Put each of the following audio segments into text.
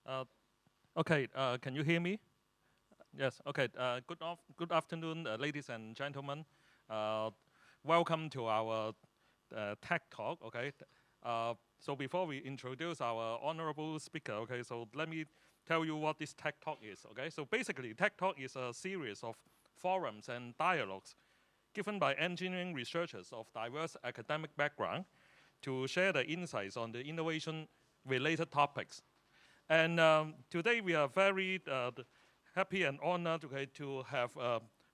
Uh, okay, can you hear me? Yes, okay. Good afternoon, ladies and gentlemen. Welcome to our Tech Talk, okay? So before we introduce our honorable speaker, okay, so let me tell you what this Tech Talk is, okay? So basically, Tech Talk is a series of forums and dialogues given by engineering researchers of diverse academic background to share their insights on the innovation-related topics. And today we are very happy and honored to have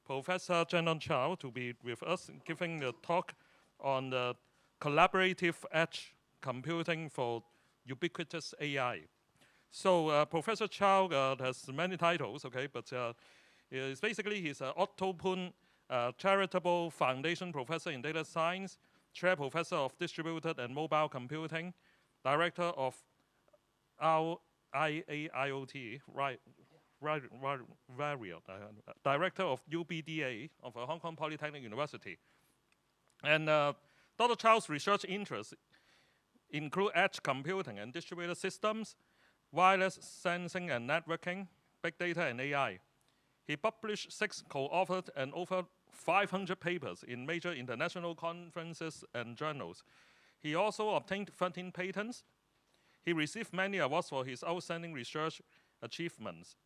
Professor Jiannong Cao to be with us, giving the talk on the collaborative edge computing for ubiquitous AI. So Professor Cao has many titles, okay, but he's Otto Poon Charitable Foundation Professor in Data Science, Chair Professor of Distributed and Mobile Computing, Director of RIAIoT, RIAIoT, Director of UBDA of Hong Kong Polytechnic University. And Dr. Chao's research interests include edge computing and distributed systems, wireless sensing and networking, big data and AI. He published 6 co-authored and over 500 papers in major international conferences and journals. He also obtained 13 patents. He received many awards for his outstanding research achievements.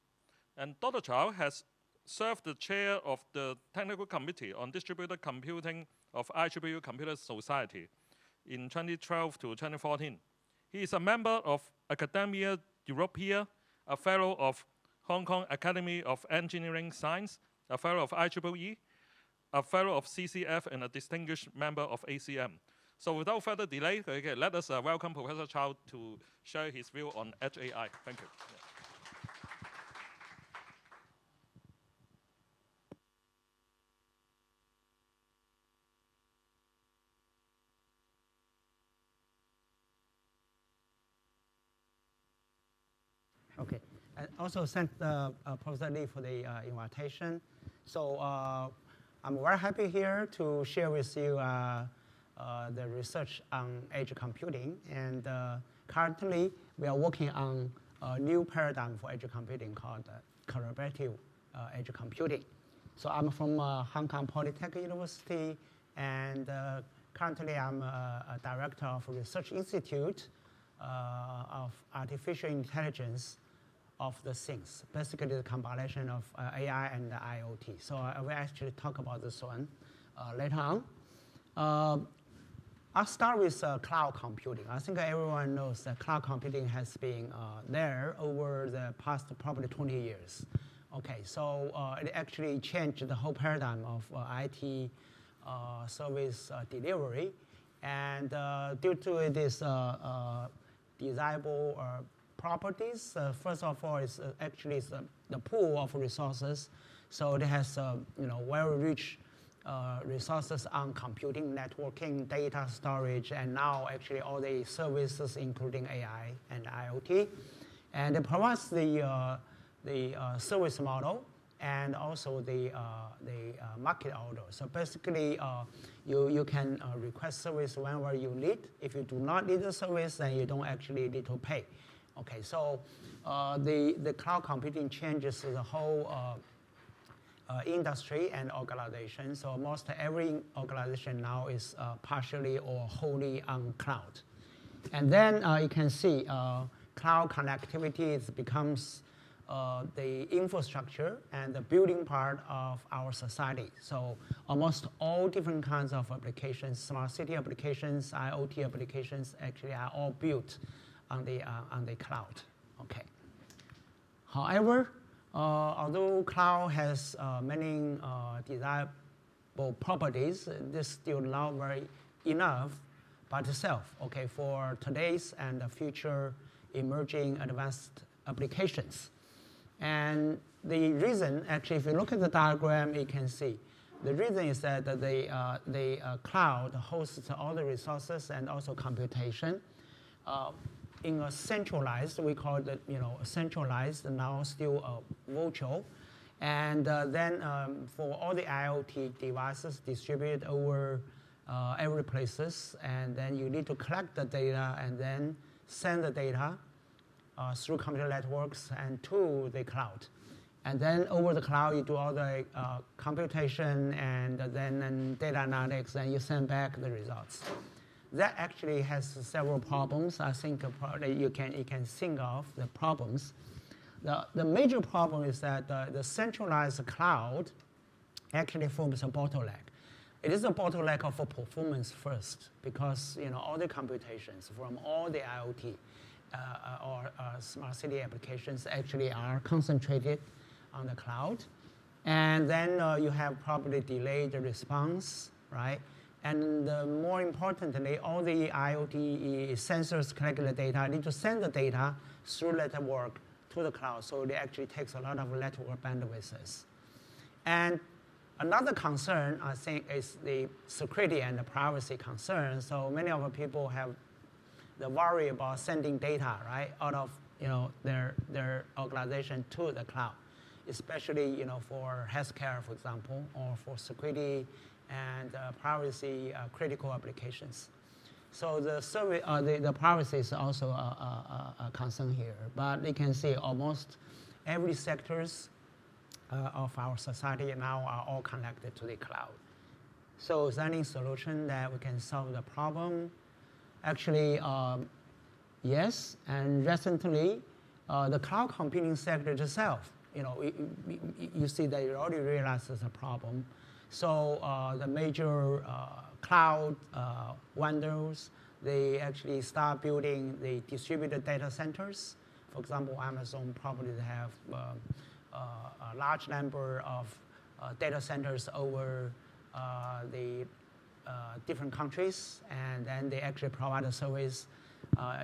And Dr. Cao has served the chair of the Technical Committee on Distributed Computing of IEEE Computer Society in 2012 to 2014. He is a member of Academia Europaea, a fellow of Hong Kong Academy of Engineering Science, a fellow of IEEE, a fellow of CCF, and a distinguished member of ACM. So without further delay, okay, let us welcome Professor Cao to share his view on Edge AI. Thank you. Okay, and also thank Professor Lee for the invitation. So I'm very happy here to share with you the research on edge computing. And currently, we are working on a new paradigm for edge computing called collaborative edge computing. So I'm from Hong Kong Polytechnic University, and currently I'm a director of a research institute of artificial intelligence of the things, basically the combination of AI and IoT. So I will actually talk about this one later on. I'll start with cloud computing. I think everyone knows that cloud computing has been there over the past probably 20 years. Okay, so it actually changed the whole paradigm of IT service delivery. And due to this desirable properties, first of all, is actually the pool of resources. So it has very rich resources on computing, networking, data storage, and now actually all the services, including AI and IoT. And it provides the service model and also the market order. So basically, you can request service whenever you need. If you do not need the service, then you don't actually need to pay. Okay, so the cloud computing changes the whole industry and organization. So almost every organization now is partially or wholly on cloud. And then you can see cloud connectivity becomes the infrastructure and the building part of our society. So almost all different kinds of applications, smart city applications, IoT applications, actually are all built on the cloud. Okay. However, although cloud has many desirable properties, this is still not very enough by itself. Okay, for today's and the future emerging advanced applications. And the reason, actually, if you look at the diagram, you can see the reason is that the cloud hosts all the resources and also computation in a centralized, we call it centralized, now still virtual. And then for all the IoT devices distributed over every places, and then you need to collect the data and then send the data through computer networks and to the cloud. And then over the cloud, you do all the computation and then data analytics, and you send back the results. That actually has several problems. I think probably you can think of the problems. The major problem is that the centralized cloud actually forms a bottleneck. It is a bottleneck of performance first, because all the computations from all the IoT or smart city applications actually are concentrated on the cloud. And then you have probably delayed response, right? And more importantly, all the IoT sensors collect the data, need to send the data through network to the cloud. So it actually takes a lot of network bandwidths. And another concern, I think, is the security and the privacy concern. So many of the people have the worry about sending data, right, out of their organization to the cloud, especially for healthcare, for example, or for security and privacy critical applications. So the privacy is also a concern here. But you can see almost every sectors of our society now are all connected to the cloud. So is there any solution that we can solve the problem? Actually, yes. And recently, the cloud computing sector itself, you see that it already realizes a problem. So the major cloud vendors, they actually start building the distributed data centers. For example, Amazon probably have a large number of data centers over the different countries, and then they actually provide a service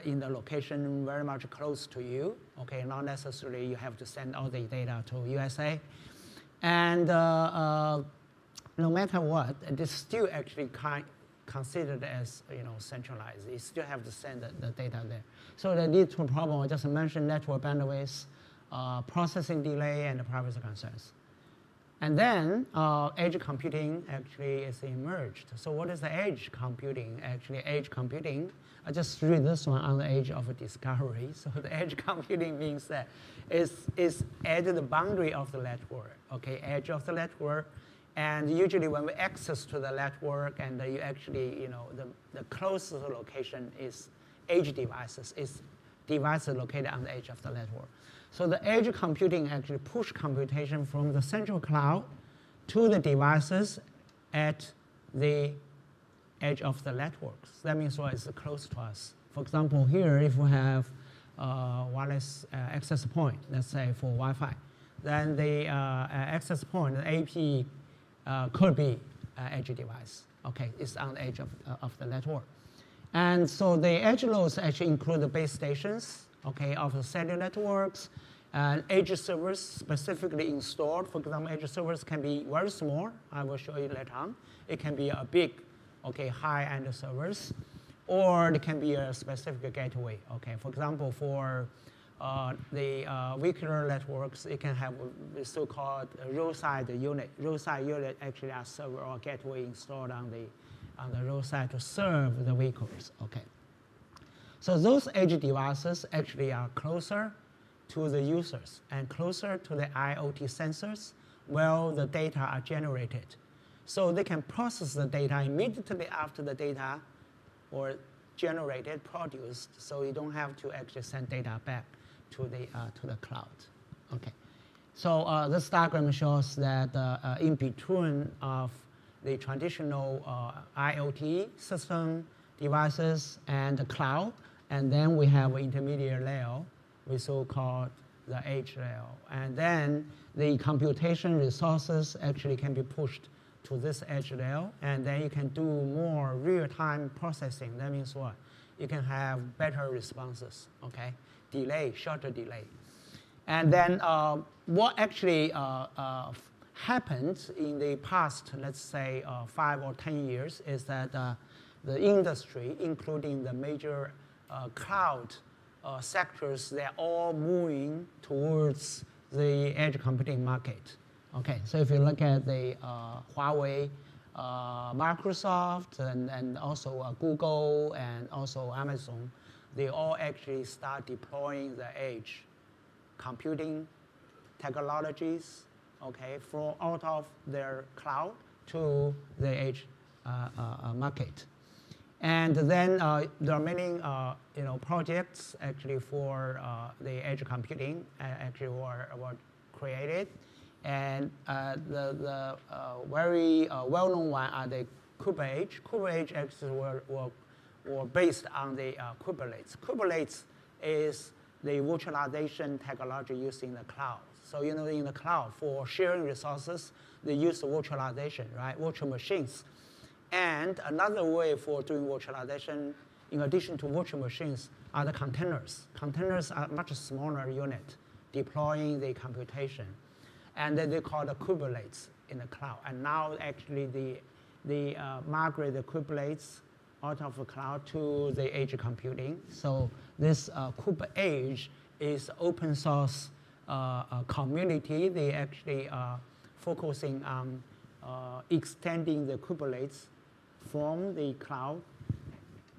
in the location very much close to you. Okay, not necessarily you have to send all the data to USA. And no matter what, it is still actually considered as centralized. You still have to send the data there. So the lead to a problem I just mentioned: network bandwidth, processing delay, and the privacy concerns. And then edge computing actually is emerged. So what is the edge computing? Actually, edge computing, I just read this one on the edge of a discovery. So the edge computing means that is at the boundary of the network, okay, edge of the network. And usually when we access to the network, and you actually, the closest location is edge devices, is devices located on the edge of the network. So the edge computing actually push computation from the central cloud to the devices at the edge of the networks. That means what is close to us. For example, here, if we have wireless access point, let's say for Wi-Fi, then the access point, the AP, could be edge device. Okay, it's on the edge of the network. And so the edge nodes actually include the base stations, okay, of the cellular networks, and edge servers specifically installed. For example, edge servers can be very small. I will show you later on. It can be a big, okay, high-end servers, or it can be a specific gateway. Okay, for example, for the vehicular networks, it can have the so-called roadside unit. Roadside unit actually are server or gateway installed on the roadside to serve the vehicles. Okay. So those edge devices actually are closer to the users and closer to the IoT sensors where the data are generated. So they can process the data immediately after the data or generated, produced, so you don't have to actually send data back to the cloud. Okay. So this diagram shows that in between of the traditional IoT system devices and the cloud, and then we have an intermediate layer, we so-called the edge layer. And then the computation resources actually can be pushed to this edge layer, and then you can do more real-time processing. That means what? You can have better responses, okay? Delay, shorter delay. And then what actually happened in the past, let's say 5 or 10 years, is that the industry, including the major cloud sectors, they're all moving towards the edge computing market. Okay, so if you look at the Huawei, Microsoft, and also Google, and also Amazon, they all actually start deploying the edge computing technologies, okay, out of their cloud to the edge market. And then there are many projects actually for the edge computing actually were created. And the very well-known one are the Kubernetes. Kubernetes actually were based on the Kubernetes. Kubernetes is the virtualization technology used in the cloud. So in the cloud, for sharing resources, they use virtualization, right? Virtual machines. And another way for doing virtualization, in addition to virtual machines, are the containers. Containers are much smaller unit deploying the computation. And then they call the Kubernetes in the cloud. And now actually they migrate the Kubernetes out of the cloud to the edge computing. So this Kubernetes is open source community. They actually are focusing on extending the Kubernetes from the cloud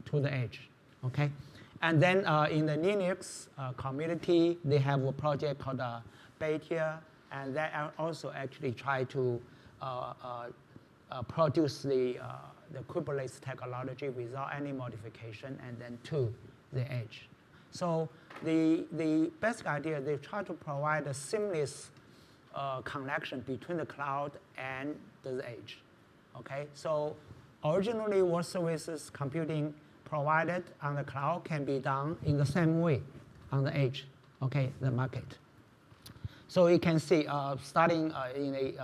to the edge, okay? And then in the Linux community, they have a project called Beta, and they also actually try to produce the Kubernetes technology without any modification and then to the edge. So the basic idea, they try to provide a seamless connection between the cloud and the edge, okay? So originally, what services computing provided on the cloud can be done in the same way on the edge, okay, the market. So you can see starting in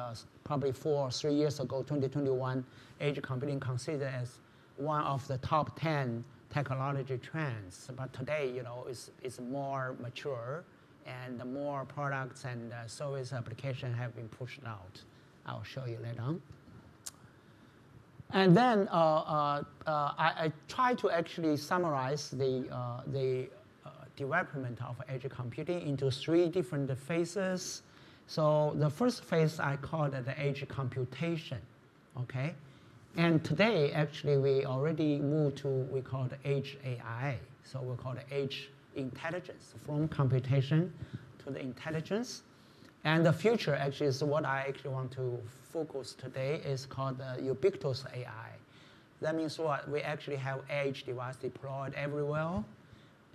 probably 3 years ago, 2021, edge computing considered as one of the top 10 technology trends. But today, it's more mature and more products and service applications have been pushed out. I'll show you later on. And then I try to actually summarize the development of edge computing into 3 different phases. So the first phase I call it the edge computation, okay? And today, actually, we already moved to, we call it edge AI. So we call it edge intelligence, from computation to the intelligence. And the future actually is what I actually want to focus today is called Ubiquitous AI. That means what? We actually have edge device deployed everywhere.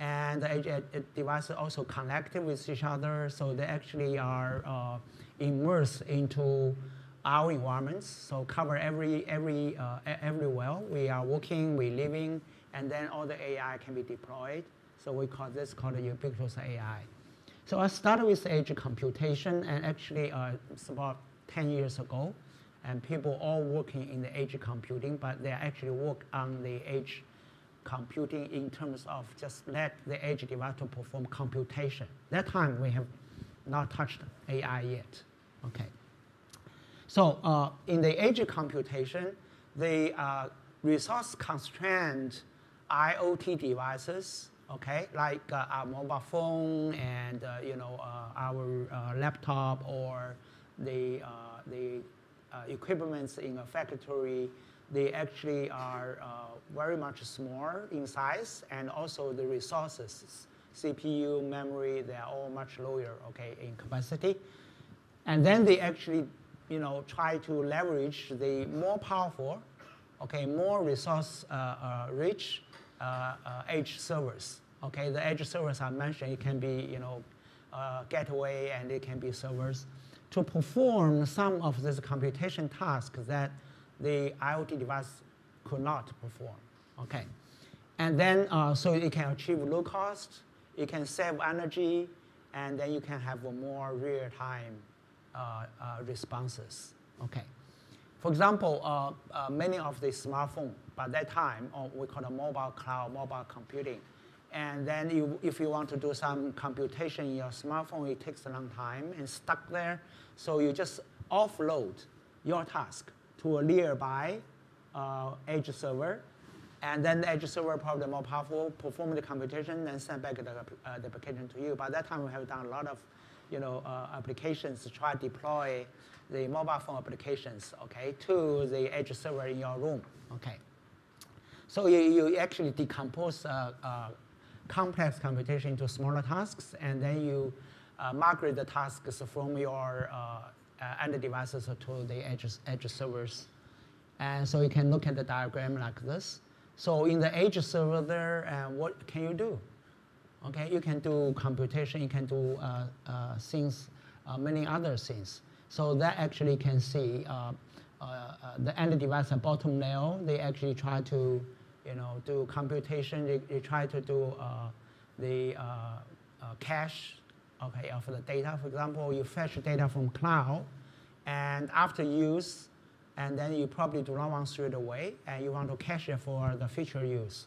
And the edge devices also connected with each other, so they actually are immersed into our environments, so cover everywhere. We are working, we living, and then all the AI can be deployed. So we call this called Ubiquitous AI. So I started with edge computation, and actually it's about 10 years ago, and people all working in the edge computing, but they actually work on the edge computing in terms of just let the edge device to perform computation. That time we have not touched AI yet, okay. So in the edge computation, the resource-constrained IoT devices, okay, like our mobile phone and our laptop or the equipments in a factory, they actually are very much smaller in size, and also the resources, CPU, memory, they are all much lower, okay, in capacity. And then they actually, try to leverage the more powerful, okay, more resource rich edge servers. Okay, the edge servers I mentioned, it can be, gateway, and it can be servers to perform some of these computation tasks that the IoT device could not perform, okay? And then, so it can achieve low cost, it can save energy, and then you can have a more real-time responses, okay? For example, many of the smartphone, by that time, we call it mobile cloud, mobile computing. And then if you want to do some computation in your smartphone, it takes a long time and stuck there. So you just offload your task to a nearby edge server, and then the edge server, probably more powerful, perform the computation and send back the application to you. By that time, we have done a lot of applications to try to deploy the mobile phone applications, okay, to the edge server in your room, okay. So you actually decompose complex computation into smaller tasks, and then you migrate the tasks from your end devices to the edge servers. And so you can look at the diagram like this. So in the edge server there, what can you do? Okay, you can do computation, you can do things, many other things. So that actually can see the end device at bottom layer, they actually try to do computation, they try to do the cache of the data. For example, you fetch data from cloud, and after use, and then you probably do not want to throw it away, and you want to cache it for the future use.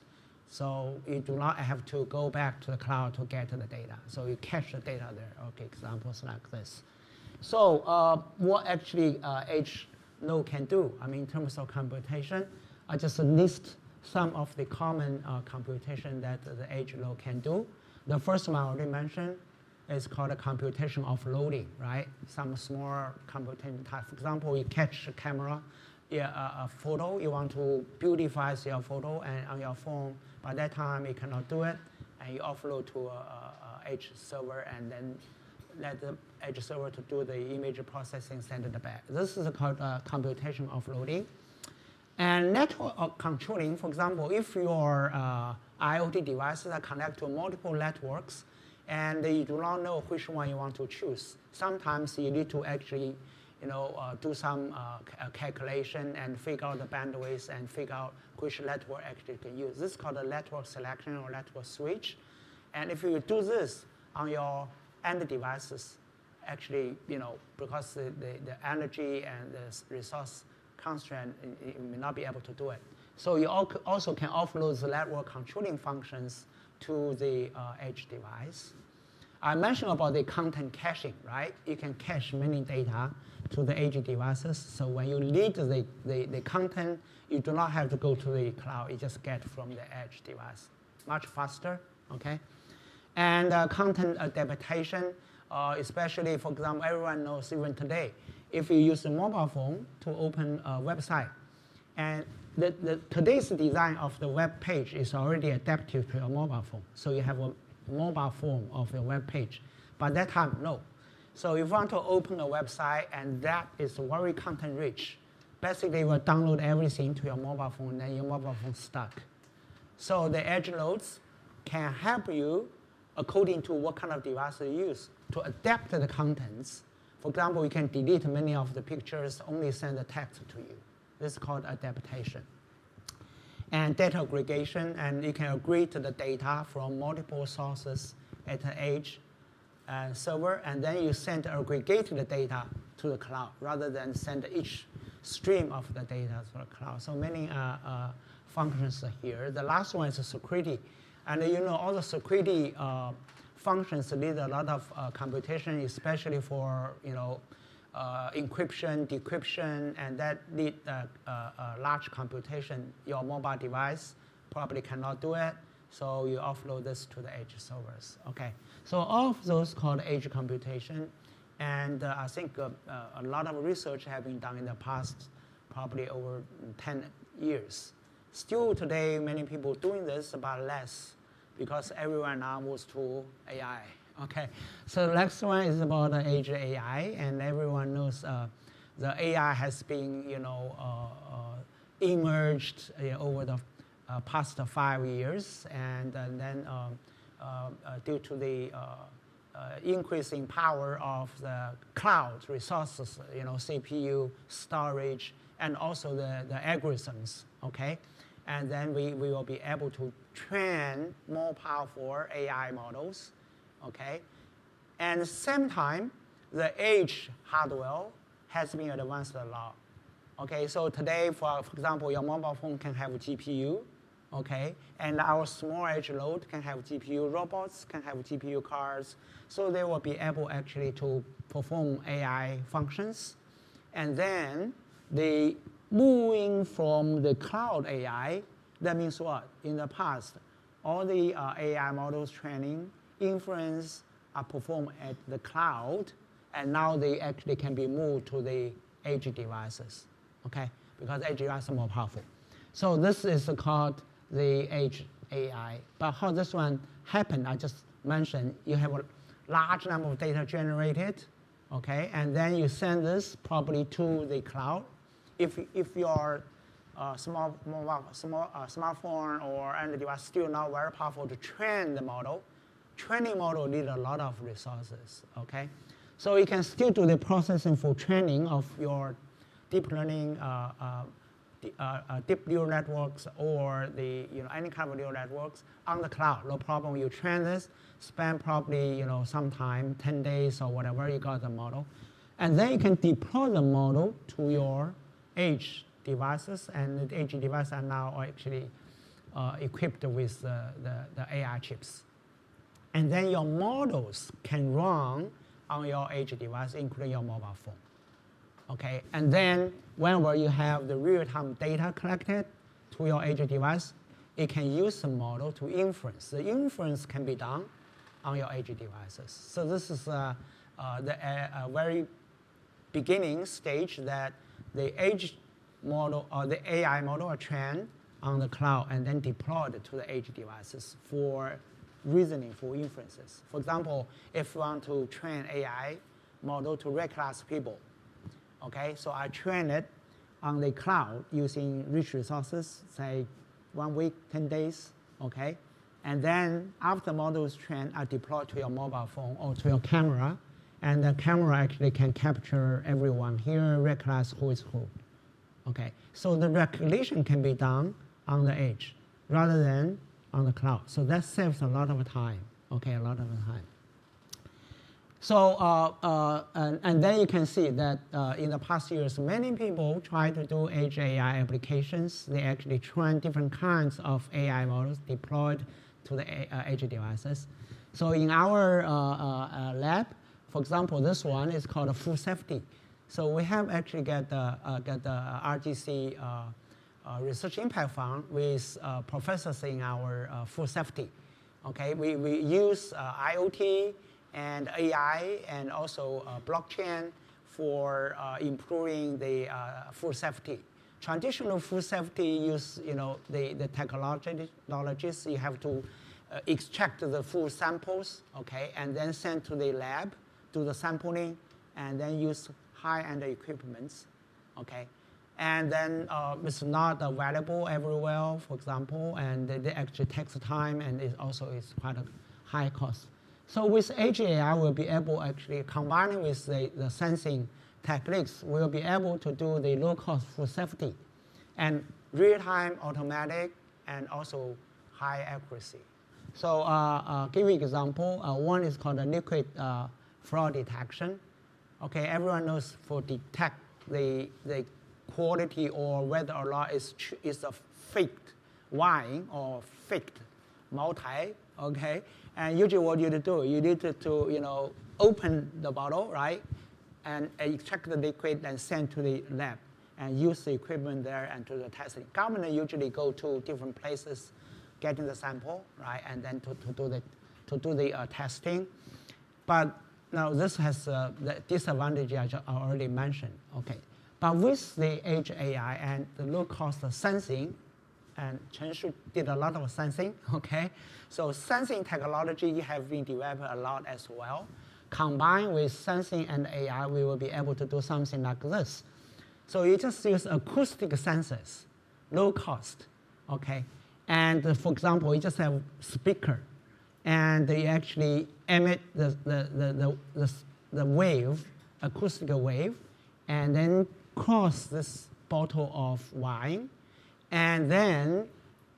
So you do not have to go back to the cloud to get the data. So you cache the data there. Okay, examples like this. So what actually edge node can do? I mean, in terms of computation, I just list some of the common computation that the edge node can do. The first one I already mentioned is called a computation offloading, right? Some small computation task. For example, you catch a camera, a photo, you want to beautify your photo, and on your phone, by that time you cannot do it, and you offload to a edge server, and then let the edge server to do the image processing, send it back. This is called computation offloading. And network controlling, for example, if your IoT devices are connected to multiple networks, and you do not know which one you want to choose, sometimes you need to actually do some calculation and figure out the bandwidth and figure out which network actually you can use. This is called a network selection or network switch. And if you do this on your end devices, actually, because the energy and the resource constraint, you may not be able to do it. So you also can offload the network controlling functions to the edge device. I mentioned about the content caching, right? You can cache many data to the edge devices. So when you need the content, you do not have to go to the cloud. You just get from the edge device. Much faster, okay? And content adaptation, especially, for example, everyone knows even today, if you use a mobile phone to open a website, and today's design of the web page is already adaptive to your mobile phone. So you have a mobile form of your web page. But that time, no. So if you want to open a website and that is very content rich, basically you will download everything to your mobile phone, and then your mobile phone stuck. So the edge nodes can help you according to what kind of device you use to adapt the contents. For example, you can delete many of the pictures, only send the text to you. This is called adaptation. And data aggregation, and you can aggregate the data from multiple sources at the edge server, and then you send aggregated data to the cloud rather than send each stream of the data to the cloud. So many functions are here. The last one is security. And all the security functions need a lot of computation, especially for encryption, decryption, and that need large computation. Your mobile device probably cannot do it, so you offload this to the edge servers. Okay, so all of those called edge computation, and I think a lot of research have been done in the past, probably over 10 years. Still today, many people doing this, but less, because everyone now moves to AI. Okay, so the next one is about edge AI, and everyone knows the AI has been, emerged over the past 5 years, and then due to the increasing power of the cloud resources, CPU, storage, and also the algorithms. Okay, and then we will be able to train more powerful AI models. Okay, and at the same time, the edge hardware has been advanced a lot. Okay, so today, for example, your mobile phone can have GPU, okay, and our small edge node can have GPU, robots can have GPU cars, so they will be able actually to perform AI functions. And then the moving from the cloud AI, that means what? In the past, all the AI models training, inference are performed at the cloud, and now they actually can be moved to the edge devices, okay? Because edge devices are more powerful. So this is called the edge AI. But how this one happened, I just mentioned, you have a large number of data generated, okay, and then you send this probably to the cloud. If your smartphone or Android device still not very powerful to train the model, training model need a lot of resources, okay? So you can still do the processing for training of your deep learning, deep neural networks or any kind of neural networks on the cloud, no problem. You train this, spend probably some time, 10 days or whatever, you got the model. And then you can deploy the model to your edge devices, and the edge devices are now actually equipped with the AI chips. And then your models can run on your edge device, including your mobile phone. Okay, and then whenever you have the real-time data collected to your edge device, it can use the model to inference. The inference can be done on your edge devices. So this is the very beginning stage that the edge model or the AI model are trained on the cloud and then deployed to the edge devices for reasoning, for inferences. For example, if you want to train AI model to recognize people, okay, so I train it on the cloud using rich resources, say 1 week, 10 days, okay? And then after the model is trained, I deploy to your mobile phone or to your camera, and the camera actually can capture everyone here, recognize who is who, okay? So the recognition can be done on the edge rather than on the cloud. So that saves a lot of time, okay, a lot of time. So, and then you can see that in the past years, many people try to do edge AI applications. They actually train different kinds of AI models deployed to the edge devices. So in our lab, for example, this one is called a full safety. So we have actually got the RGC Research Impact Fund with professors in our full safety. Okay, we use IoT and AI and also blockchain for improving the food safety. Traditional food safety use the technologies. You have to extract the food samples, okay, and then send to the lab, do the sampling, and then use high-end equipments, okay. And then it's not available everywhere, for example, and it actually takes time, and it also is quite a high cost. So with edge AI, we'll be able actually combining with the sensing techniques, we'll be able to do the low-cost food safety and real-time, automatic, and also high accuracy. So give you an example. One is called a liquid fraud detection. Okay, everyone knows for detect the quality or whether or not it's a faked wine or faked multi, okay? And usually what you do, you need to open the bottle, right? And extract the liquid and send to the lab and use the equipment there and do the testing. Government usually go to different places, getting the sample, right? And then to do the testing. But now this has the disadvantage I already mentioned, okay? But with the edge AI and the low-cost sensing, and Cheng did a lot of sensing, okay? So sensing technology have been developed a lot as well. Combined with sensing and AI, we will be able to do something like this. So you just use acoustic sensors, low cost, okay? And for example, you just have speaker, and they actually emit the wave, acoustic wave, and then cross this bottle of wine, and then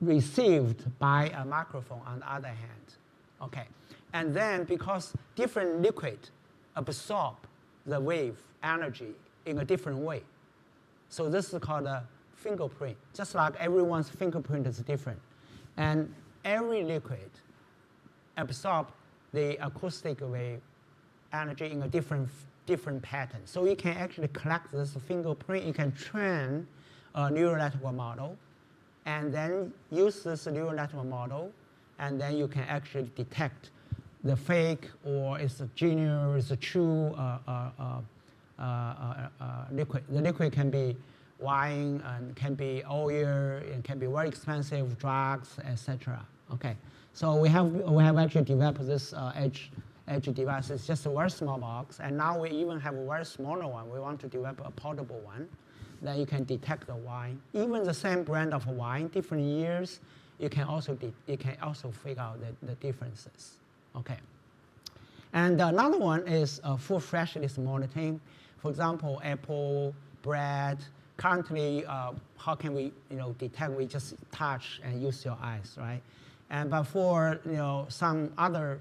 received by a microphone on the other hand, okay? And then because different liquid absorb the wave energy in a different way. So this is called a fingerprint. Just like everyone's fingerprint is different. And every liquid absorbs the acoustic wave energy in a different pattern. So you can actually collect this fingerprint. You can train a neural network model, and then use this neural network model, and then you can actually detect the fake or it's a genuine, it's a true liquid. The liquid can be wine, and can be oil, it can be very expensive drugs, etc. Okay, so we have actually developed this edge device. It's just a very small box, and now we even have a very smaller one. We want to develop a portable one that you can detect the wine. Even the same brand of wine, different years, you can also figure out the differences. Okay. And another one is food freshness monitoring. For example, apple, bread. Currently, how can we detect? We just touch and use your eyes, right? But for some other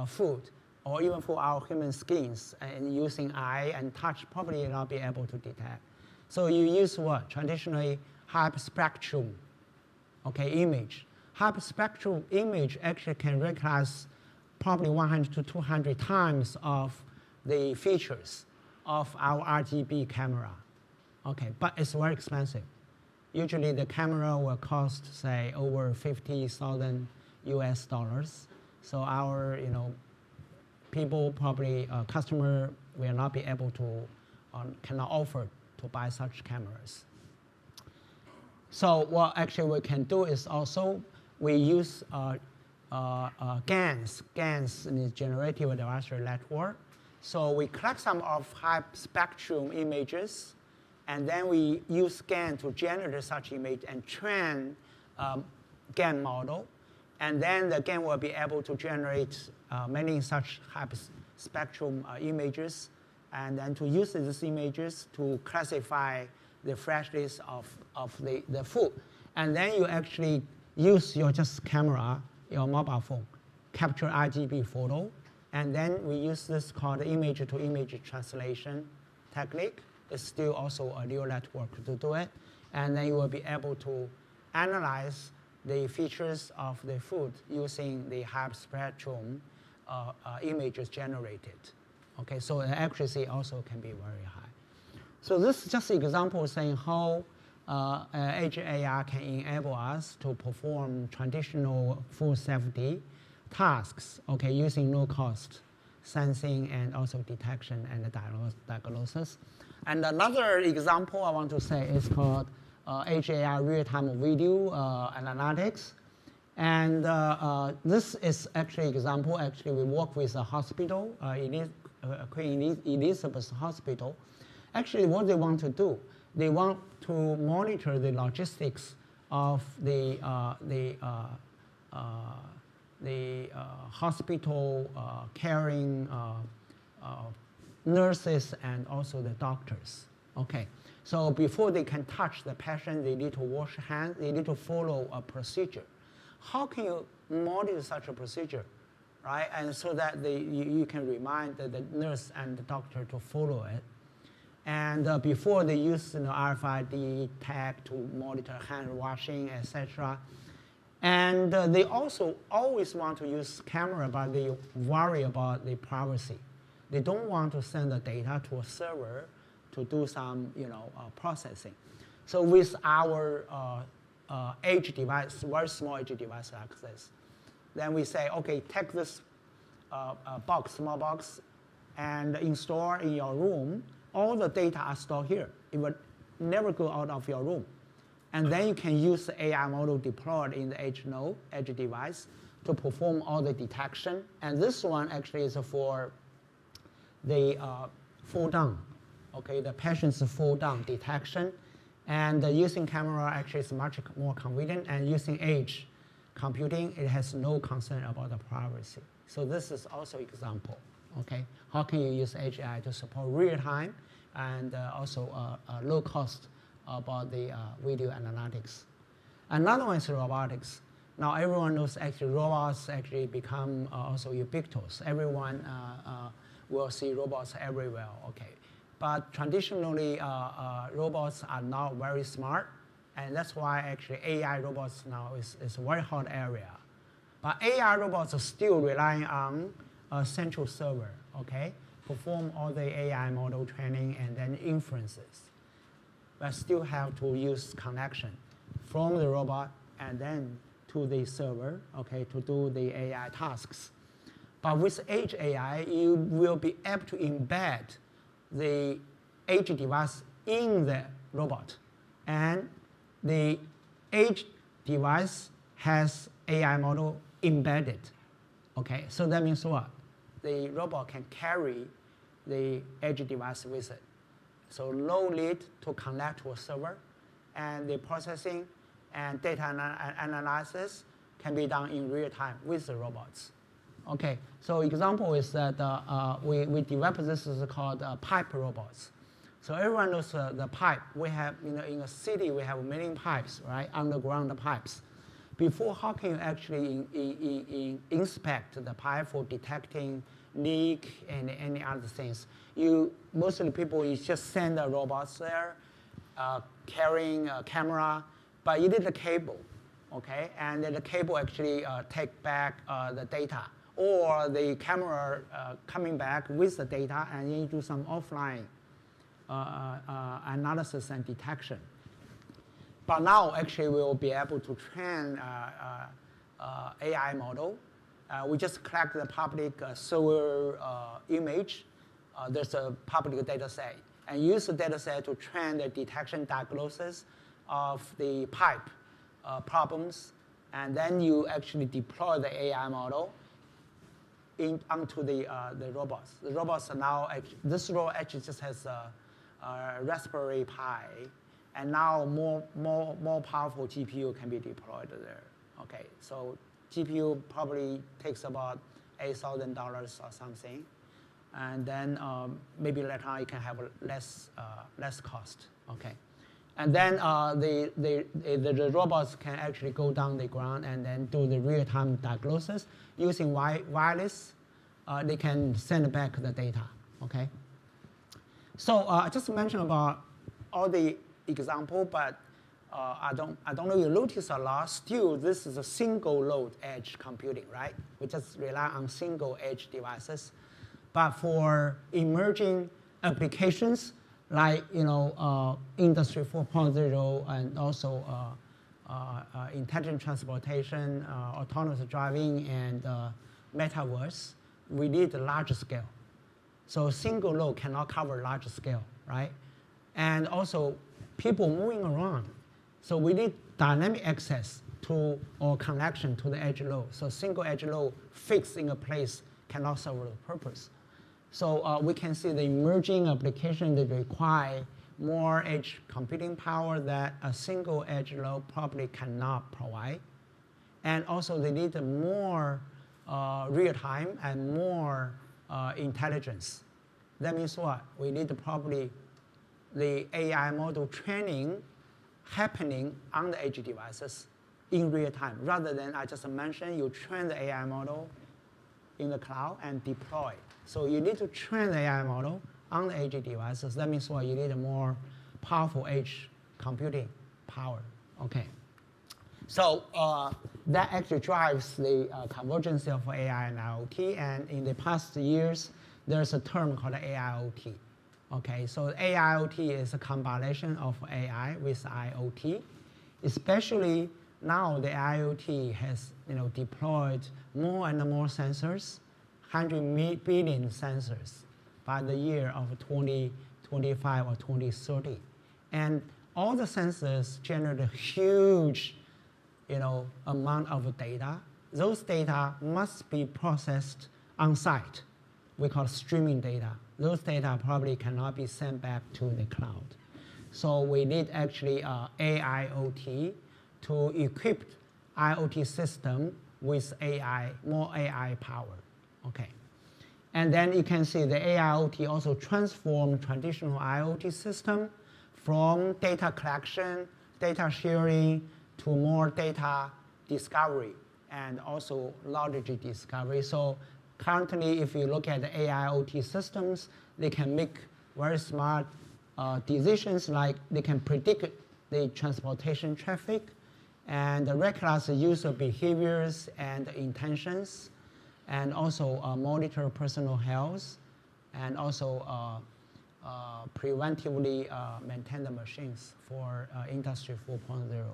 food, or even for our human skins, and using eye and touch, probably you'll not be able to detect. So you use what? Traditionally, hyperspectrum, okay, image. Hyperspectral image actually can recognize probably 100 to 200 times of the features of our RGB camera. Okay, but it's very expensive. Usually the camera will cost, say, over 50,000 US dollars. So our, people probably, customer will not be able to, cannot offer to buy such cameras. So what actually we can do is also we use GANs. GANs is generative adversarial network. So we collect some of high spectrum images, and then we use GAN to generate such image and train GAN model. And then the GAN will be able to generate many such high spectrum images, and then to use these images to classify the freshness of the food. And then you actually use your just camera, your mobile phone, capture RGB photo, and then we use this called image-to-image translation technique. It's still also a neural network to do it. And then you will be able to analyze the features of the food using the high spectrum images generated. Okay, so the accuracy also can be very high. So this is just an example saying how edge AI can enable us to perform traditional food safety tasks, okay, using low-cost sensing and also detection and diagnosis. And another example I want to say is called edge AI real-time video analytics. And this is actually an example. Actually, we work with a hospital, Queen Elizabeth Hospital. Actually, what they want to do, they want to monitor the logistics of the hospital caring nurses and also the doctors. Okay, so before they can touch the patient, they need to wash hands. They need to follow a procedure. How can you monitor such a procedure, right? And so that you can remind the nurse and the doctor to follow it. And before they use RFID tag to monitor hand washing, etc. And they also always want to use camera, but they worry about the privacy. They don't want to send the data to a server to do some processing. So with our edge device, very small edge device like this, then we say, okay, take this small box, and install in your room. All the data are stored here. It will never go out of your room. And then you can use the AI model deployed in the edge node, edge device, to perform all the detection. And this one actually is for the fall down, okay, the patient's fall down detection. And using camera actually is much more convenient. And using edge computing, it has no concern about the privacy. So this is also an example. Okay, how can you use edge AI to support real time and also low cost about the video analytics? Another one is robotics. Now everyone knows actually robots actually become also ubiquitous. Everyone will see robots everywhere. Okay, but traditionally robots are not very smart, and that's why actually AI robots now is a very hot area. But AI robots are still relying on a central server, okay, perform all the AI model training and then inferences. But still have to use connection from the robot and then to the server, okay, to do the AI tasks. But with edge AI, you will be able to embed the edge device in the robot. And the edge device has AI model embedded. Okay, so that means what? The robot can carry the edge device with it. So no need to connect to a server, and the processing and data analysis can be done in real time with the robots. Okay, so example is that we developed this is called pipe robots. So everyone knows the pipe. We have, in a city, we have a million pipes, right? Underground pipes. Before, how can you actually inspect the pipe for detecting leak and any other things? Mostly people, you just send the robots there, carrying a camera, but you need a cable, okay? And then the cable actually take back the data, or the camera coming back with the data, and then you do some offline analysis and detection. But now, actually, we will be able to train AI model. We just collect the public server image. There's a public data set, and use the data set to train the detection diagnosis of the pipe problems. And then you actually deploy the AI model onto the robots. The robots are now, this robot actually just has a Raspberry Pi, and now more powerful GPU can be deployed there. Okay, so GPU probably takes about $8,000 or something, and then maybe later on you can have less cost. Okay, and then the robots can actually go down the ground and then do the real-time diagnosis using wireless. They can send back the data. Okay, so I just mentioned about all the example, but I don't know you notice a lot. Still, this is a single load edge computing, right? We just rely on single edge devices. But for emerging applications like Industry 4.0 and also intelligent transportation, autonomous driving, and metaverse, we need a large scale. So single load cannot cover large scale, right? And also people moving around. So we need dynamic access to or connection to the edge load. So single edge load fixed in a place cannot serve the purpose. So we can see the emerging application that require more edge computing power that a single edge load probably cannot provide. And also they need more real time and more intelligence. That means what? We need probably the AI model training happening on the edge devices in real time, rather than I just mentioned, you train the AI model in the cloud and deploy. So you need to train the AI model on the edge devices. That means what? You need a more powerful edge computing power. Okay. So that actually drives the convergence of AI and IoT. And in the past years, there's a term called AIoT. Okay, so AIoT is a combination of AI with IoT. Especially now, the IoT has deployed more and more sensors, 100 billion sensors by the year of 2025 or 2030, and all the sensors generate a huge, amount of data. Those data must be processed on site. We call it streaming data. Those data probably cannot be sent back to the cloud. So we need actually AIoT to equip IoT system with AI, more AI power. Okay. And then you can see the AIoT also transform traditional IoT system from data collection, data sharing, to more data discovery and also knowledge discovery. So currently, if you look at the AIoT systems, they can make very smart decisions, like they can predict the transportation traffic and recognize user behaviors and intentions, and also monitor personal health, and also preventively maintain the machines for Industry 4.0.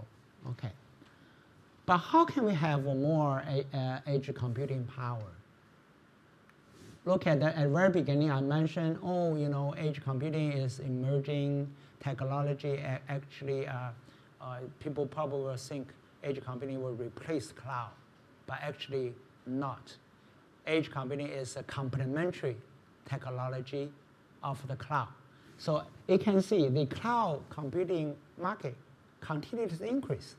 Okay. But how can we have more edge computing power? Look at that. At the very beginning, I mentioned, edge computing is emerging technology. Actually, people probably will think edge computing will replace cloud. but actually not. Edge computing is a complementary technology of the cloud. So you can see the cloud computing market continues to increase.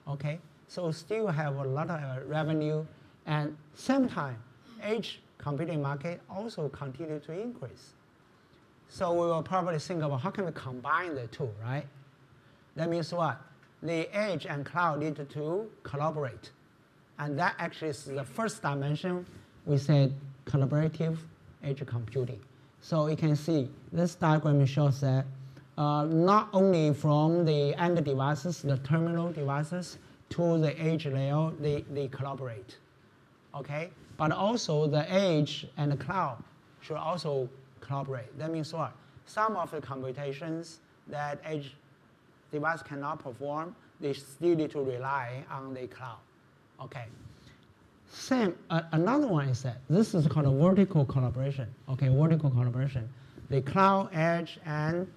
Okay, so still have a lot of revenue, and same time, edge computing market also continue to increase. So we will probably think about how can we combine the two, right? That means what? The edge and cloud need to collaborate. And that actually is the first dimension. We said collaborative edge computing. So you can see this diagram shows that not only from the end devices, the terminal devices, to the edge layer, they collaborate. Okay? But also the edge and the cloud should also collaborate. That means what? Some of the computations that edge device cannot perform, they still need to rely on the cloud. Okay. Same, another one is that this is called a vertical collaboration. Okay, vertical collaboration. The cloud, edge, and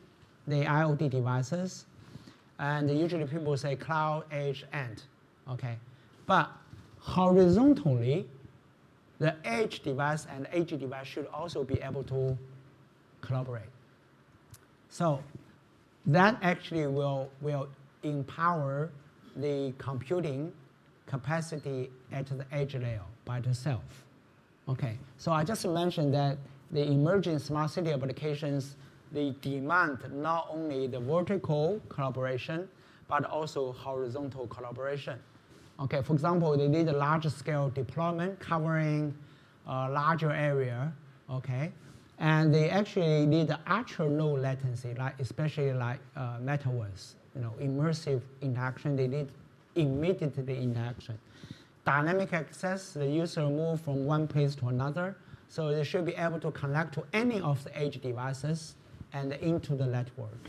the IoT devices. And usually people say cloud, edge, and. Okay. But horizontally, the edge device and edge device should also be able to collaborate. So that actually will empower the computing capacity at the edge layer by itself. Okay, so I just mentioned that the emerging smart city applications, they demand not only the vertical collaboration, but also horizontal collaboration. Okay, for example, they need a large-scale deployment covering a larger area, okay? And they actually need the ultra low latency, like especially like metaverse, immersive interaction. They need immediately interaction. Dynamic access, the user move from one place to another, so they should be able to connect to any of the edge devices and into the network.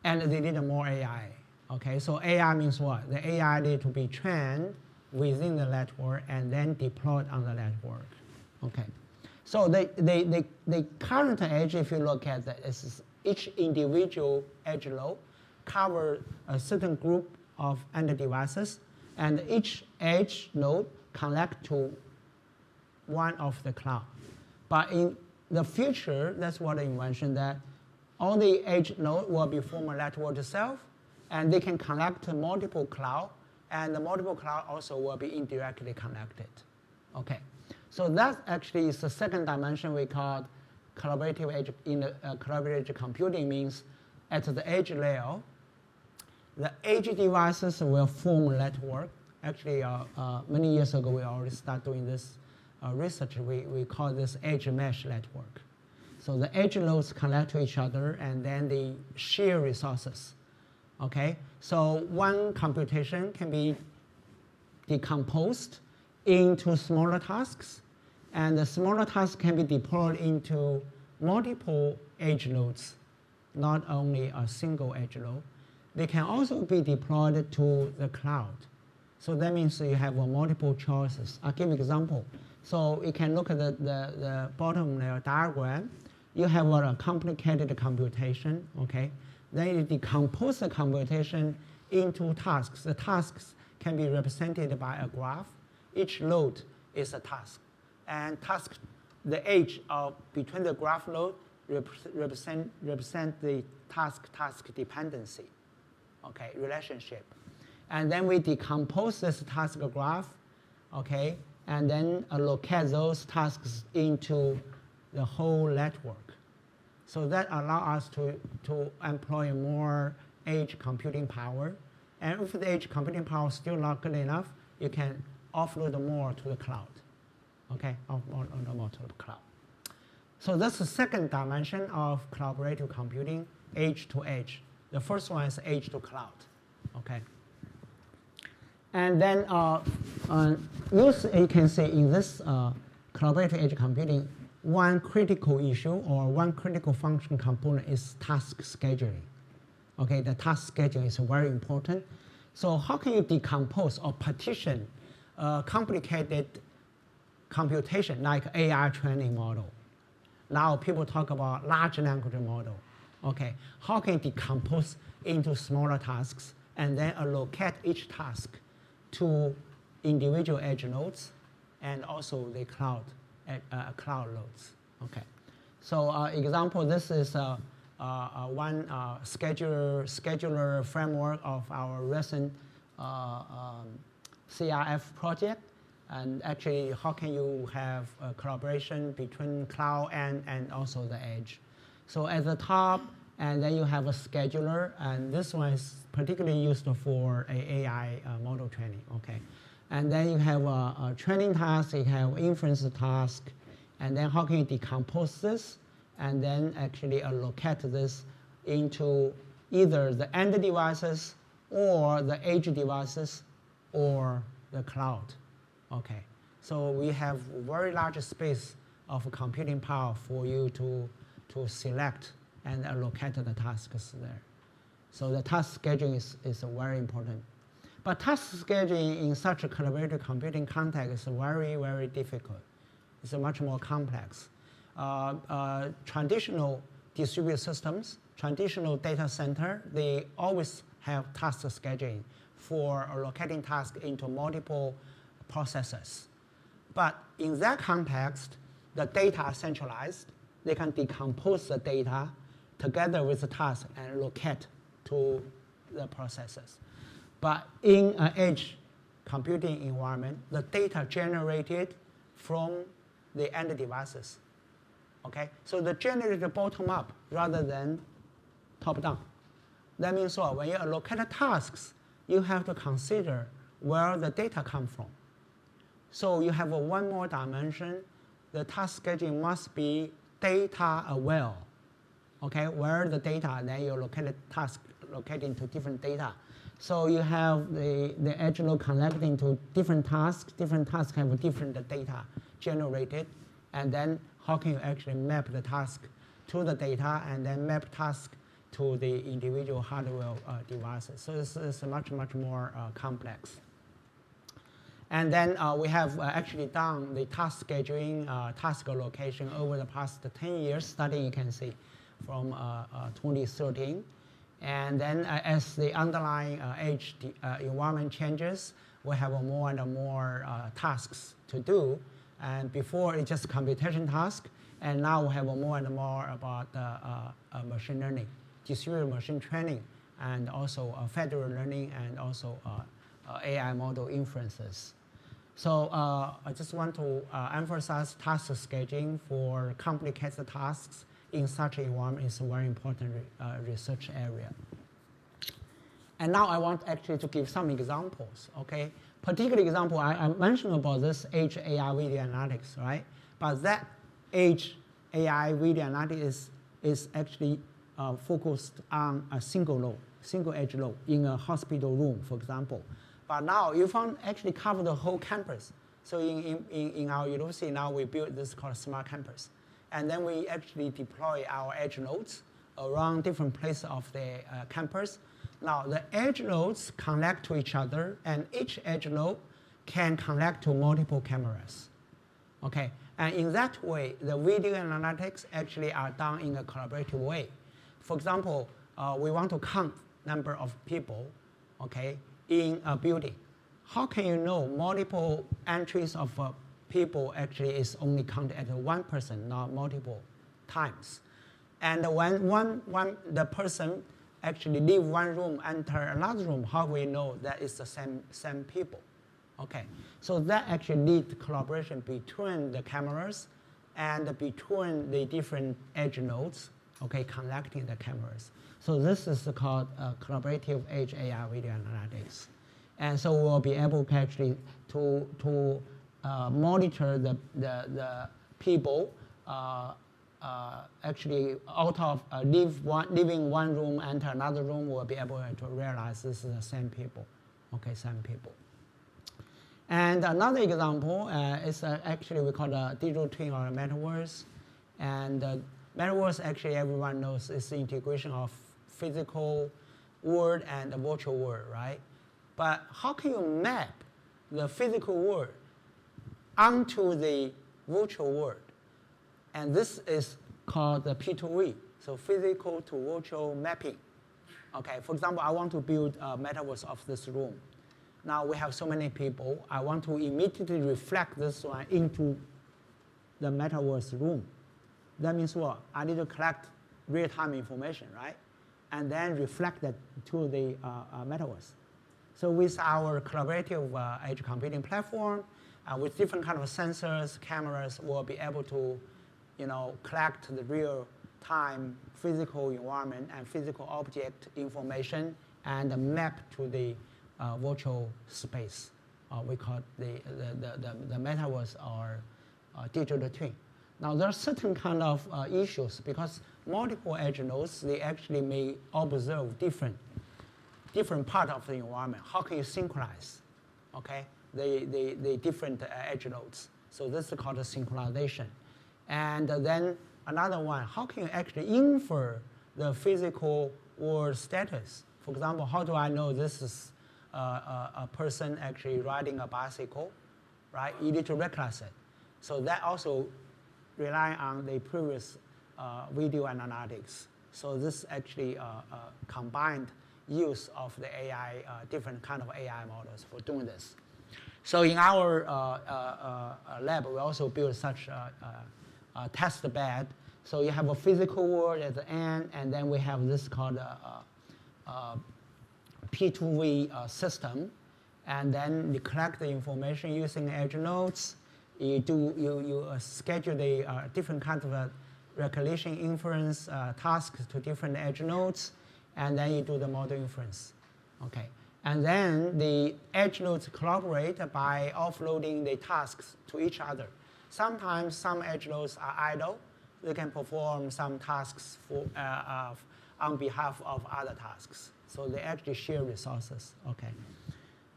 And they need more AI. Okay, so AI means what? The AI need to be trained within the network and then deployed on the network. Okay, so the current edge, if you look at that, is each individual edge node cover a certain group of end devices, and each edge node connect to one of the cloud. But in the future, that's what I mentioned, that all the edge node will be form a network itself, and they can connect to multiple cloud, and the multiple cloud also will be indirectly connected. Okay, so that actually is the second dimension we call collaborative edge. In the collaborative computing means at the edge layer, the edge devices will form a network. Actually, many years ago, we already started doing this research. We call this edge mesh network. So the edge nodes connect to each other, and then they share resources. Okay, so one computation can be decomposed into smaller tasks, and the smaller tasks can be deployed into multiple edge nodes, not only a single edge node. They can also be deployed to the cloud. So that means you have multiple choices. I'll give an example. So you can look at the bottom layer diagram. You have a complicated computation, okay? Then you decompose the computation into tasks. The tasks can be represented by a graph. Each node is a task. And the edge between the graph node represent the task dependency, okay, relationship. And then we decompose this task graph, okay, and then allocate those tasks into the whole network. So that allows us to employ more edge computing power. And if the edge computing power is still not good enough, you can offload more to the cloud. Okay, offload more to the cloud. So that's the second dimension of collaborative computing, edge to edge. The first one is edge to cloud. Okay. And then you can see in this collaborative edge computing, one critical issue or one critical function component is task scheduling. Okay, the task scheduling is very important. So how can you decompose or partition complicated computation like AI training model? Now people talk about large language model. Okay, how can you decompose into smaller tasks and then allocate each task to individual edge nodes and also the cloud nodes. Okay. So example, this is one scheduler framework of our recent CRF project. And actually, how can you have a collaboration between cloud and also the edge? So at the top, and then you have a scheduler, and this one is particularly used for AI model training. Okay. And then you have a training task, you have inference task, and then how can you decompose this, and then actually allocate this into either the end devices or the edge devices or the cloud. Okay, so we have very large space of computing power for you to select and allocate the tasks there. So the task scheduling is very important. But task scheduling in such a collaborative computing context is very, very difficult. It's much more complex. Traditional distributed systems, traditional data center, they always have task scheduling for allocating tasks into multiple processes. But in that context, the data are centralized. They can decompose the data together with the task and allocate to the processes. But in an edge computing environment, the data generated from the end devices. Okay? So the generated bottom up rather than top down. That means when you allocate tasks, you have to consider where the data come from. So you have one more dimension. The task scheduling must be data aware. Okay, where the data, then you locate the task locating to different data. So you have the edge node connecting to different tasks have different data generated, and then how can you actually map the task to the data and then map task to the individual hardware devices. So this is much, much more complex. And then we have actually done the task scheduling, task allocation over the past 10 years, starting you can see from 2013. And then as the underlying edge environment changes, we have more and more tasks to do. And before it's just computation task, and now we have more and more about machine learning, distributed machine training, and also federal learning, and also AI model inferences. So I just want to emphasize task scheduling for complicated tasks in such an environment is a very important research area. And now I want actually to give some examples, okay? Particular example, I mentioned about this edge AI video analytics, right? But that edge AI video analytics is actually focused on a single edge node in a hospital room, for example. But now you found actually cover the whole campus. So in our university now we build this called smart campus. And then we actually deploy our edge nodes around different places of the campus. Now the edge nodes connect to each other, and each edge node can connect to multiple cameras. Okay, and in that way, the video analytics actually are done in a collaborative way. For example, we want to count number of people, okay, in a building. How can you know multiple entries of people actually is only counted as one person, not multiple times? And when the person actually leave one room, enter another room, how we know that it's the same people? Okay, so that actually leads to collaboration between the cameras and between the different edge nodes, okay, connecting the cameras. So this is called collaborative edge AI video analytics. And so we'll be able to actually to monitor the people actually out of leaving one room, enter another room, we'll be able to realize this is the same people, okay, same people. And another example is actually we call a digital twin or a metaverse. And metaverse actually everyone knows is the integration of physical world and the virtual world, right? But how can you map the physical world onto the virtual world? And this is called the P2V, so physical to virtual mapping. Okay, for example, I want to build a metaverse of this room. now we have so many people. I want to immediately reflect this one into the metaverse room. That means what? I need to collect real-time information, right? And then reflect that to the metaverse. So with our collaborative edge computing platform, with different kind of sensors, cameras, we'll be able to, collect the real-time physical environment and physical object information and map to the virtual space. We call it the metaverse or digital twin. Now, there are certain kind of issues because multiple edge nodes, they actually may observe different part of the environment. How can you synchronize, okay, the different edge nodes? So this is called a synchronization. And then another one, how can you actually infer the physical world status? For example, how do I know this is a person actually riding a bicycle, right? You need to recognize it. So that also rely on the previous video analytics. So this actually combined use of the AI, different kind of AI models for doing this. So in our lab, we also built such a test bed. So you have a physical world at the end, and then we have this called P2V system, and then you collect the information using edge nodes. You schedule the different kinds of recollection inference tasks to different edge nodes, and then you do the model inference. Okay, and then the edge nodes collaborate by offloading the tasks to each other. Sometimes some edge nodes are idle. They can perform some tasks on behalf of other tasks. So they actually share resources. Okay.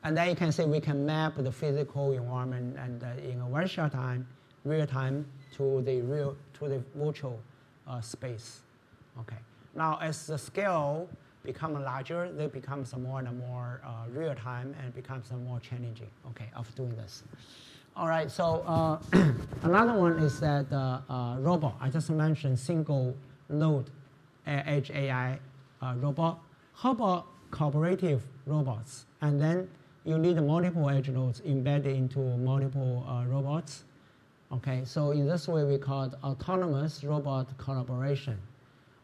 And then you can say we can map the physical environment and in a very short time, real time, to the virtual space. Okay. Now, as the scale becomes larger, they become more and more real time and becomes more challenging. Okay, of doing this. All right. So another one is that robot. I just mentioned single node edge AI robot. How about cooperative robots? And then you need multiple edge nodes embedded into multiple robots. Okay, so in this way we call it autonomous robot collaboration.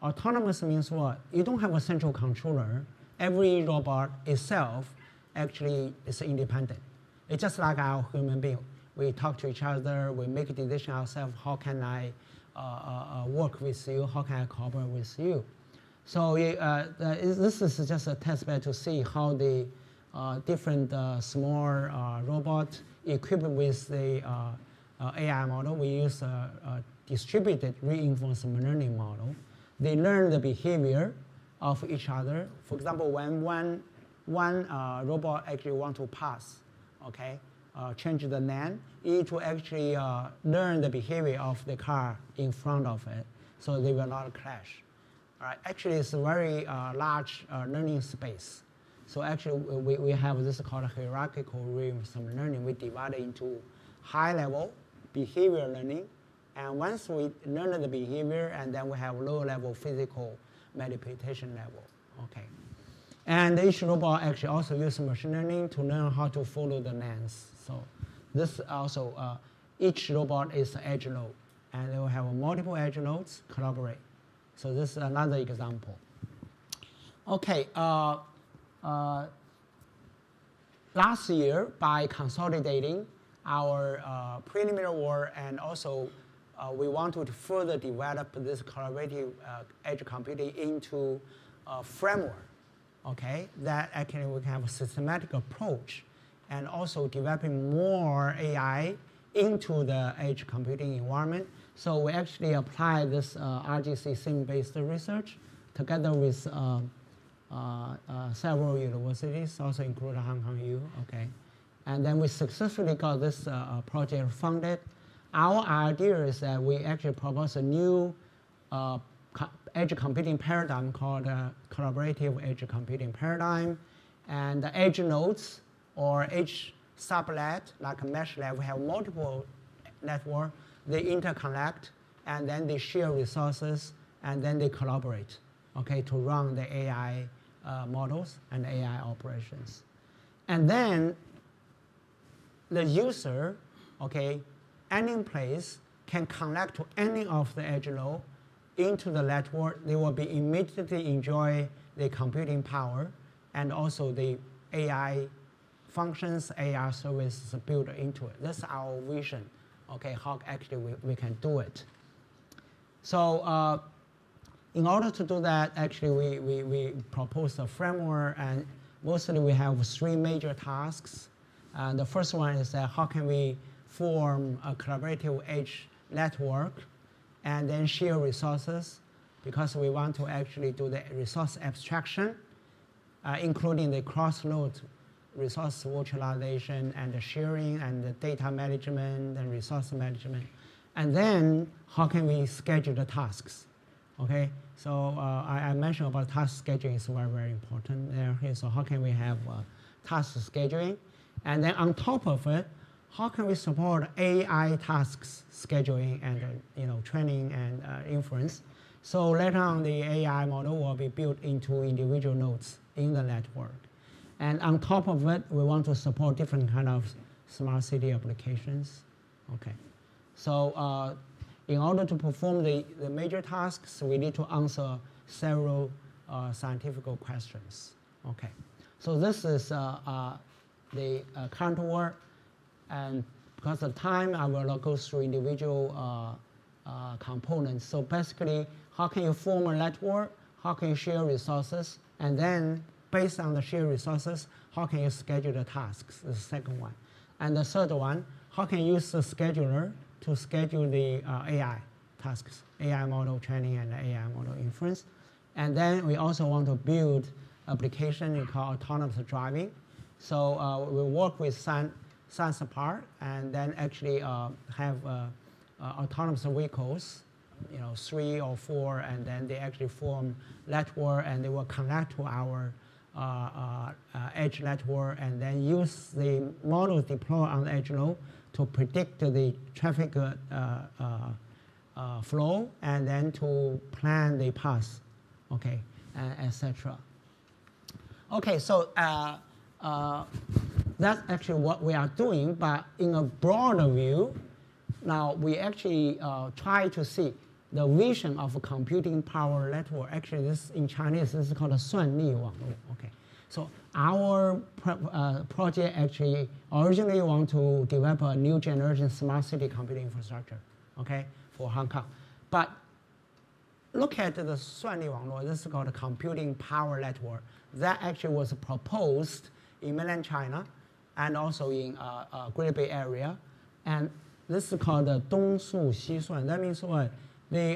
Autonomous means what? You don't have a central controller. Every robot itself actually is independent. It's just like our human being. We talk to each other, we make a decision ourselves, how can I work with you, how can I cooperate with you? So this is just a test bed to see how the different small robot equipped with the AI model. We use a distributed reinforcement learning model. They learn the behavior of each other. For example, when one robot actually want to pass, okay, change the lane, you need to actually learn the behavior of the car in front of it, so they will not crash. All right. Actually, it's a very large learning space. So actually, we have this called hierarchical reinforcement learning. We divide it into high-level behavior learning, and once we learn the behavior, and then we have low-level physical manipulation level. Okay. And each robot actually also uses machine learning to learn how to follow the lanes. So this also, each robot is an edge node, and they will have multiple edge nodes collaborate. So this is another example. Okay, last year, by consolidating our preliminary work, and also we wanted to further develop this collaborative edge computing into a framework, okay, that actually we can have a systematic approach, and also developing more AI into the edge computing environment. So we actually apply this RGC sim-based research together with several universities, also including Hong Kong U, okay. And then we successfully got this project funded. Our idea is that we actually propose a new edge computing paradigm called collaborative edge computing paradigm. And the edge nodes or edge subnet, like a mesh net, we have multiple networks. They interconnect, and then they share resources, and then they collaborate, okay, to run the AI models and AI operations. And then the user, okay, any place can connect to any of the edge node into the network. They will be immediately enjoy the computing power and also the AI functions, AI services built into it. That's our vision, okay, how actually we can do it. So in order to do that, actually we propose a framework, and mostly we have 3 major tasks. The first one is that how can we form a collaborative edge network and then share resources, because we want to actually do the resource abstraction, including the cross-node resource virtualization and the sharing and the data management and resource management. And then how can we schedule the tasks? Okay, so I mentioned about task scheduling is very, very important there. Okay, so how can we have task scheduling? And then on top of it, how can we support AI tasks scheduling and training and inference? So later on, the AI model will be built into individual nodes in the network. And on top of it, we want to support different kind of smart city applications. Okay, so in order to perform the major tasks, we need to answer several scientific questions. Okay, so this is the current work, and because of time, I will not go through individual components. So basically, how can you form a network? How can you share resources? And then, based on the shared resources, how can you schedule the tasks? The second one. And the third one, how can you use the scheduler to schedule the AI tasks, AI model training and AI model inference? And then we also want to build application we call autonomous driving. So we work with Science Park and then actually have autonomous vehicles, 3 or 4, and then they actually form network and they will connect to our edge network and then use the model deployed on the edge node to predict the traffic flow and then to plan the path, okay, etc. Okay, so that's actually what we are doing, but in a broader view, now we actually try to see the vision of a computing power network. Actually, this in Chinese, this is called a 算力网络. Okay, so our project actually originally want to develop a new generation smart city computing infrastructure, okay, for Hong Kong. But look at the 算力网络, this is called a computing power network. That actually was proposed in mainland China and also in Greater Bay Area. And this is called the 东数西算. That means what?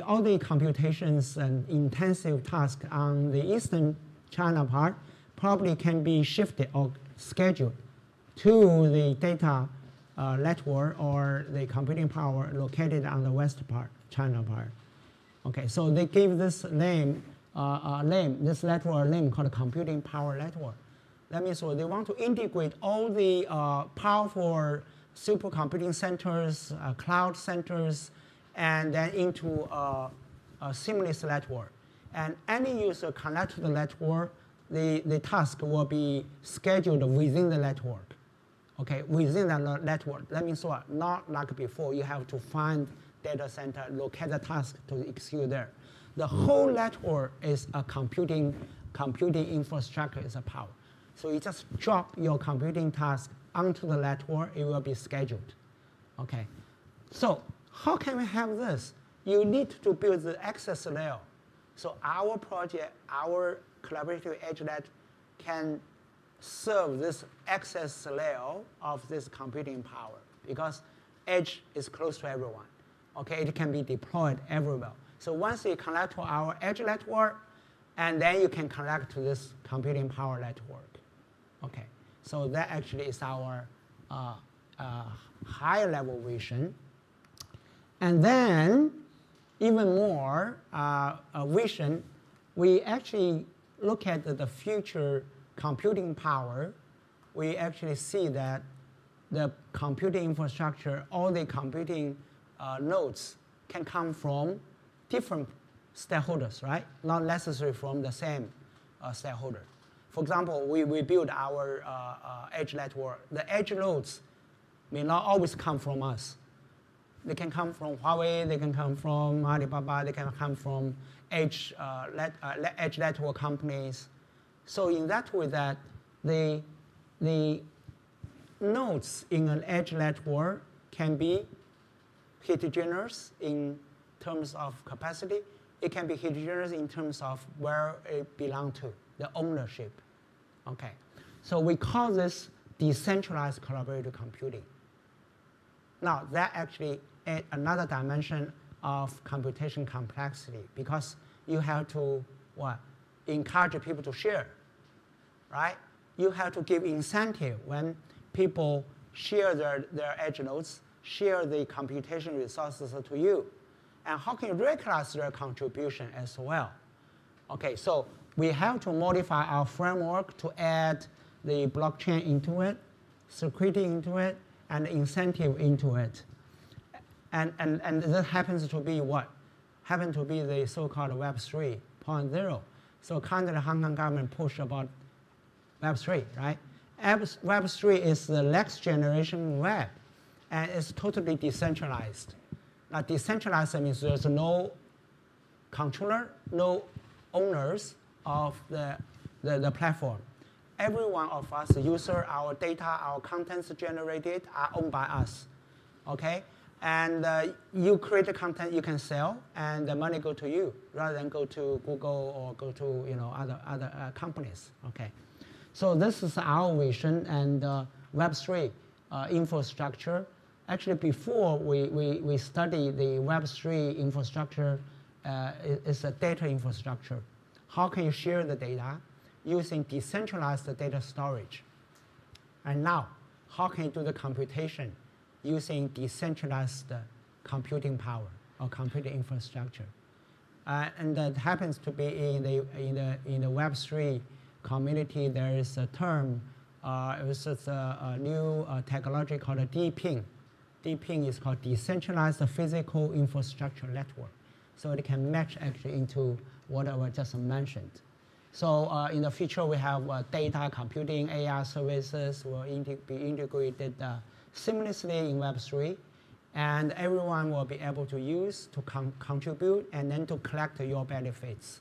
All the computations and intensive tasks on the eastern China part probably can be shifted or scheduled to the data network or the computing power located on the west part, China part. Okay, so they gave this name, this network name called computing power network. That means they want to integrate all the powerful supercomputing centers, cloud centers, and then into a seamless network. And any user connect to the network, the task will be scheduled within the network. Okay, within the network. That means what? Not like before, you have to find data center, locate the task to execute there. The whole network is a computing infrastructure, is a power. So you just drop your computing task onto the network, it will be scheduled. Okay, so how can we have this? You need to build the access layer. So our project, our collaborative edge net can serve this access layer of this computing power because edge is close to everyone. Okay, it can be deployed everywhere. So once you connect to our edge network, and then you can connect to this computing power network. Okay, so that actually is our higher level vision. And then, even more vision, we actually look at the future computing power. We actually see that the computing infrastructure, all the computing nodes can come from different stakeholders, right? Not necessarily from the same stakeholder. For example, we build our edge network. The edge nodes may not always come from us. They can come from Huawei, they can come from Alibaba, they can come from edge network companies. So in that way that the nodes in an edge network can be heterogeneous in terms of capacity. It can be heterogeneous in terms of where it belongs to, the ownership. Okay, so we call this decentralized collaborative computing. Now that actually adds another dimension of computation complexity because you have to encourage people to share, right? You have to give incentive when people share their edge nodes, share the computation resources to you. And how can you recognize their contribution as well? Okay, so we have to modify our framework to add the blockchain into it, security into it, and incentive into it. And that happens to be what? Happens to be the so-called Web 3.0. So currently the Hong Kong government push about Web 3, right? Web 3 is the next generation web, and it's totally decentralized. Now, decentralized means there's no controller, no owners of the platform. Every one of us, user, our data, our contents generated are owned by us, okay? And you create the content you can sell, and the money go to you rather than go to Google or go to other companies, okay? So this is our vision, and Web3 infrastructure. Actually, before we study the Web3 infrastructure, is a data infrastructure. How can you share the data using decentralized data storage? And now, how can you do the computation using decentralized computing power or computing infrastructure? And that happens to be in the Web3 community. There is a term, it's a new technology called DPIN. DPIN is called Decentralized Physical Infrastructure Network. So it can match actually into what I just mentioned. So in the future, we have data computing, AI services will be integrated seamlessly in Web3, and everyone will be able to use, to contribute, and then to collect your benefits,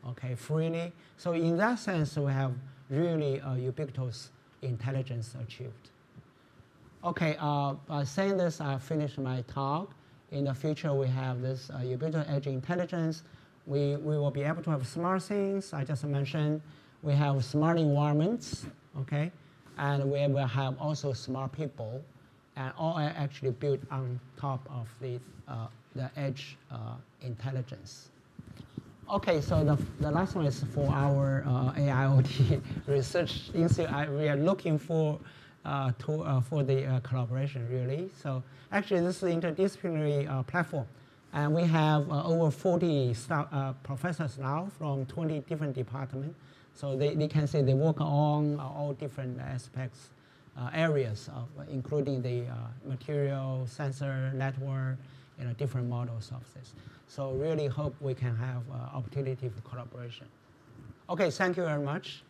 okay, freely. So in that sense, we have really ubiquitous intelligence achieved. Okay, by saying this, I finished my talk. In the future, we have this ubiquitous edge intelligence. We will be able to have smart things, I just mentioned. We have smart environments, okay? And we will have also smart people, and all are actually built on top of the edge intelligence. Okay, so the last one is for our AIoT research institute. We are looking for the collaboration, really. So actually, this is an interdisciplinary platform. And we have over 40 professors now from 20 different departments. So they can say they work on all different aspects, areas, including the material, sensor, network, different models of this. So really hope we can have opportunity for collaboration. Okay, thank you very much.